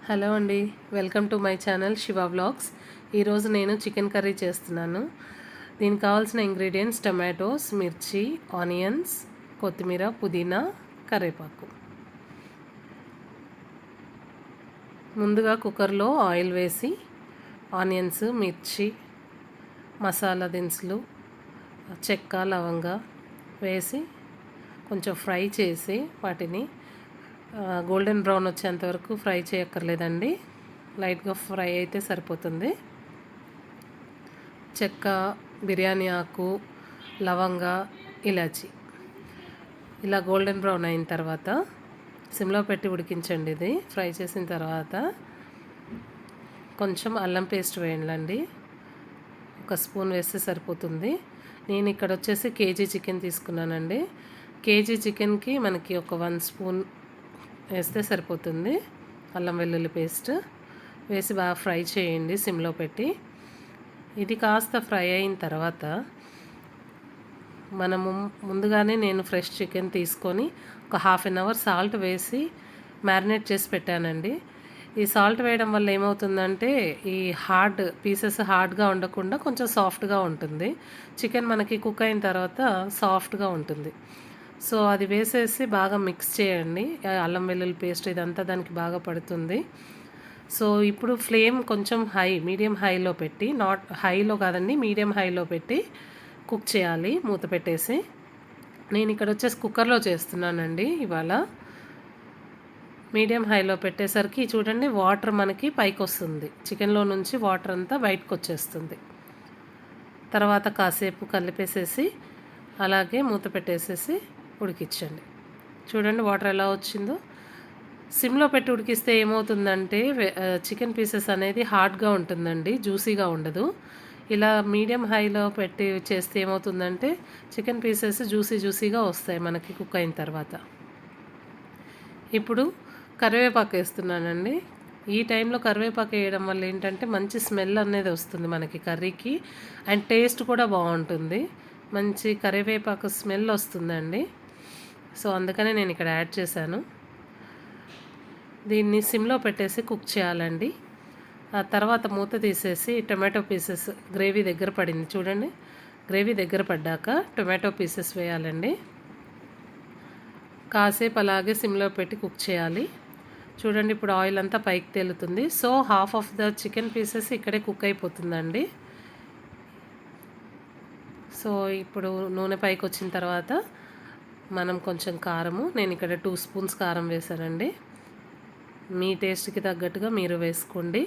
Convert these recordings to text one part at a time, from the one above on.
Hello అండి, welcome to my channel Shiva vlogs. ఈరోజు నేను చికెన్ కర్రీ చేస్తున్నాను. దీనికి కావాల్సిన ఇంగ్రీడియంట్స్ టమాటోస్, మిర్చి, ఆనియన్స్, కొత్తిమీర, పుదీనా, కరివేపాకు. ముందుగా కుక్కర్లో ఆయిల్ వేసి ఆనియన్స్, మిర్చి, మసాలా దినుసులు, చెక్క, లవంగా వేసి కొంచెం ఫ్రై చేసి వాటిని గోల్డెన్ బ్రౌన్ వచ్చేంత వరకు ఫ్రై చేయక్కర్లేదండి, లైట్గా ఫ్రై అయితే సరిపోతుంది. చెక్క, బిర్యానీ ఆకు, లవంగా, ఇలాచి ఇలా గోల్డెన్ బ్రౌన్ అయిన తర్వాత సిమ్లో పెట్టి ఉడికించండి. ఇది ఫ్రై చేసిన తర్వాత కొంచెం అల్లం పేస్ట్ వేయండి, ఒక స్పూన్ వేస్తే సరిపోతుంది. నేను ఇక్కడ వచ్చేసి కేజీ చికెన్ తీసుకున్నానండి. కేజీ చికెన్కి మనకి ఒక 1 స్పూన్ వేస్తే సరిపోతుంది. అల్లం వెల్లుల్లి పేస్ట్ వేసి బాగా ఫ్రై చేయండి సిమ్లో పెట్టి. ఇది కాస్త ఫ్రై అయిన తర్వాత మనము ముందుగానే నేను ఫ్రెష్ చికెన్ తీసుకొని ఒక ½ అన్ అవర్ సాల్ట్ వేసి మ్యారినేట్ చేసి పెట్టానండి. ఈ సాల్ట్ వేయడం వల్ల ఏమవుతుందంటే ఈ పీసెస్ హార్డ్గా ఉండకుండా కొంచెం సాఫ్ట్గా ఉంటుంది. చికెన్ మనకి కుక్ అయిన తర్వాత సాఫ్ట్గా ఉంటుంది. సో అది వేసేసి బాగా మిక్స్ చేయండి. అల్లం వెల్లుల్లి పేస్ట్ ఇదంతా దానికి బాగా పడుతుంది. సో ఇప్పుడు ఫ్లేమ్ కొంచెం మీడియం హైలో పెట్టి, నాట్ హైలో కాదండి, మీడియం హైలో పెట్టి కుక్ చేయాలి మూత పెట్టేసి. నేను ఇక్కడ వచ్చేసి కుక్కర్లో చేస్తున్నానండి ఇవాళ. మీడియం హైలో పెట్టేసరికి చూడండి వాటర్ మనకి పైకి వస్తుంది, చికెన్లో నుంచి వాటర్ అంతా బయటకు వచ్చేస్తుంది. తర్వాత కాసేపు కలిపేసేసి అలాగే మూత పెట్టేసేసి ఉడికించండి. చూడండి వాటర్ ఎలా వచ్చిందో. సిమ్లో పెట్టి ఉడికిస్తే ఏమవుతుందంటే చికెన్ పీసెస్ అనేది హార్డ్గా ఉంటుందండి, జ్యూసీగా ఉండదు. ఇలా మీడియం హైలో పెట్టి చేస్తే ఏమవుతుందంటే చికెన్ పీసెస్ జ్యూసీగా వస్తాయి మనకి కుక్ అయిన తర్వాత. ఇప్పుడు కరివేపాకు వేస్తున్నానండి. ఈ టైంలో కరివేపాకు వేయడం వల్ల ఏంటంటే మంచి స్మెల్ అనేది వస్తుంది మనకి కర్రీకి, అండ్ టేస్ట్ కూడా బాగుంటుంది. మంచి కరివేపాకు స్మెల్ వస్తుందండి. సో అందుకనే నేను ఇక్కడ యాడ్ చేశాను. దీన్ని సిమ్లో పెట్టేసి కుక్ చేయాలండి. ఆ తర్వాత మూత తీసేసి టొమాటో పీసెస్ గ్రేవీ దగ్గర పడింది చూడండి. గ్రేవీ దగ్గర పడ్డాక టొమాటో పీసెస్ వేయాలండి. కాసేపు అలాగే సిమ్లో పెట్టి కుక్ చేయాలి. చూడండి ఇప్పుడు ఆయిల్ అంతా పైకి తేలుతుంది. So ½ of the chicken pieces ఇక్కడే కుక్ అయిపోతుందండి. సో ఇప్పుడు నూనె పైకి వచ్చిన తర్వాత మనం కొంచెం కారము, నేను ఇక్కడ 2 స్పూన్స్ కారం వేసానండి. మీ టేస్ట్కి తగ్గట్టుగా మీరు వేసుకోండి.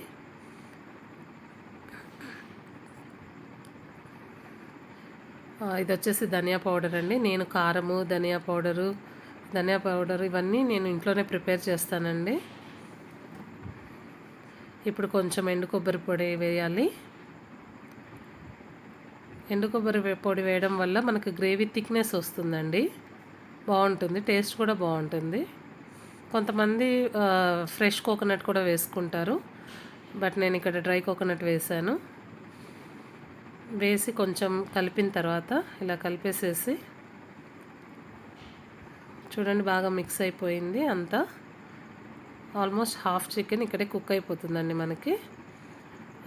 ఇది వచ్చేసి ధనియా పౌడర్ అండి. నేను కారము, ధనియా పౌడరు ఇవన్నీ నేను ఇంట్లోనే ప్రిపేర్ చేస్తానండి. ఇప్పుడు కొంచెం ఎండు కొబ్బరి పొడి వేయాలి. ఎండు కొబ్బరి పొడి వేయడం వల్ల మనకు గ్రేవీ థిక్నెస్ వస్తుందండి, బాగుంటుంది, టేస్ట్ కూడా బాగుంటుంది. కొంతమంది ఫ్రెష్ కోకోనట్ కూడా వేసుకుంటారు, బట్ నేను ఇక్కడ డ్రై కోకోనట్ వేసాను. వేసి కొంచెం కలిపిన తర్వాత ఇలా కలిపేసేసి చూడండి బాగా మిక్స్ అయిపోయింది అంతా. ఆల్మోస్ట్ ½ చికెన్ ఇక్కడే కుక్ అయిపోతుందండి మనకి.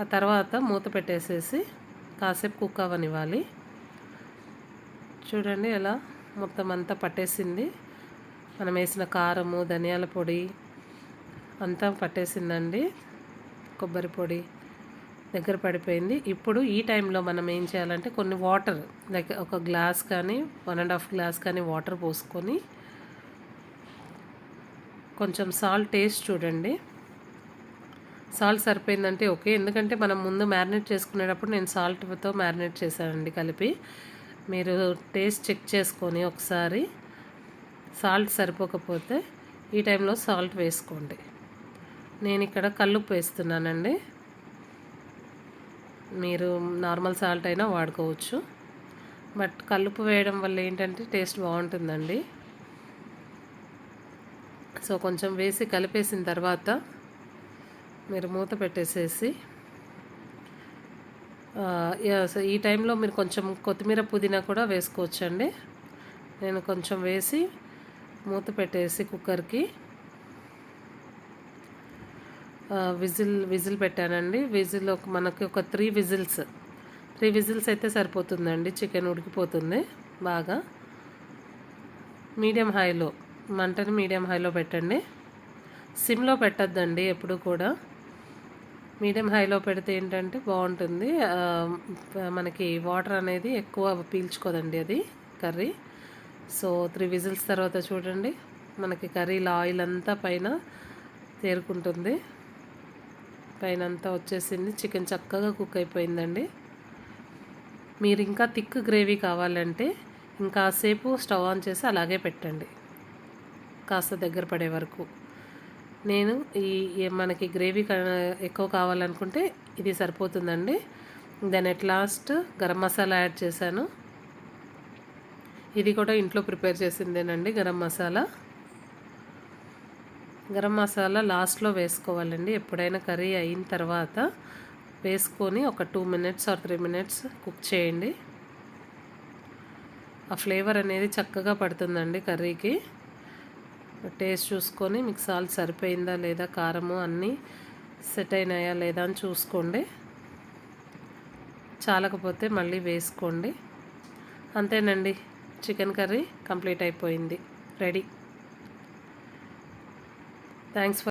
ఆ తర్వాత మూత పెట్టేసేసి కాసేపు కుక్ అవ్వనివ్వాలి. చూడండి ఎలా మొత్తం అంతా పట్టేసింది, మనం వేసిన కారము, ధనియాల పొడి అంతా పట్టేసిందండి. కొబ్బరి పొడి దగ్గర పడిపోయింది. ఇప్పుడు ఈ టైంలో మనం ఏం చేయాలంటే కొన్ని వాటర్, లైక్ ఒక గ్లాస్ కానీ 1½ గ్లాస్ కానీ వాటర్ పోసుకొని కొంచెం సాల్ట్ టేస్ట్ చూడండి. సాల్ట్ సరిపోయిందంటే ఓకే, ఎందుకంటే మనం ముందు మ్యారినేట్ చేసుకునేటప్పుడు నేను సాల్ట్తో మ్యారినేట్ చేశానండి కలిపి. మీరు టేస్ట్ చెక్ చేసుకొని ఒకసారి సాల్ట్ సరిపోకపోతే ఈ టైంలో సాల్ట్ వేసుకోండి. నేను ఇక్కడ కల్లుప్పు వేస్తున్నానండి, మీరు నార్మల్ సాల్ట్ అయినా వాడుకోవచ్చు, బట్ కల్లుప్పు వేయడం వల్ల ఏంటంటే టేస్ట్ బాగుంటుందండి. సో కొంచెం వేసి కలిపేసిన తర్వాత మీరు మూత పెట్టేసేసి సో ఈ టైంలో మీరు కొంచెం కొత్తిమీర, పుదీనా కూడా వేసుకోవచ్చండి. నేను కొంచెం వేసి మూత పెట్టేసి కుక్కర్కి విజిల్ పెట్టానండి. విజిల్ మనకి ఒక 3 విజిల్స్ అయితే సరిపోతుందండి. చికెన్ ఉడికిపోతుంది బాగా. మీడియం హైలో, మంటని మీడియం హైలో పెట్టండి. సిమ్లో పెట్టద్దండి ఎప్పుడు కూడా. మీడియం హైలో పెడితే ఏంటంటే బాగుంటుంది. మనకి వాటర్ అనేది ఎక్కువ పీల్చుకోదండి అది కర్రీ. సో 3 విజిల్స్ తర్వాత చూడండి, మనకి కర్రీలో ఆయిల్ అంతా పైన తేరుకుంటుంది. పైన అంతా వచ్చేసింది. చికెన్ చక్కగా కుక్ అయిపోయిందండి. మీరు ఇంకా థిక్ గ్రేవీ కావాలంటే ఇంకాసేపు స్టవ్ ఆన్ చేసి అలాగే పెట్టండి, కాస్త దగ్గర పడే వరకు. నేను మనకి గ్రేవీ ఎక్కువ కావాలనుకుంటే ఇది సరిపోతుందండి. Then at last garam masala add చేశాను. ఇది కూడా ఇంట్లో ప్రిపేర్ చేసిందేనండి. గరం మసాలా లాస్ట్లో వేసుకోవాలండి. ఎప్పుడైనా కర్రీ అయిన తర్వాత వేసుకొని ఒక 2 మినిట్స్ ఆర్ 3 మినిట్స్ కుక్ చేయండి. ఆ ఫ్లేవర్ అనేది చక్కగా పడుతుందండి కర్రీకి. టేస్ట్ చూసుకొని మీకు సాల్ట్ సరిపోయిందా లేదా, కారము అన్నీ సెట్ అయినాయా లేదా అని చూసుకోండి. చాలకపోతే మళ్ళీ వేసుకోండి. అంతేనండి, చికెన్ కర్రీ కంప్లీట్ అయిపోయింది, రెడీ. Thanks for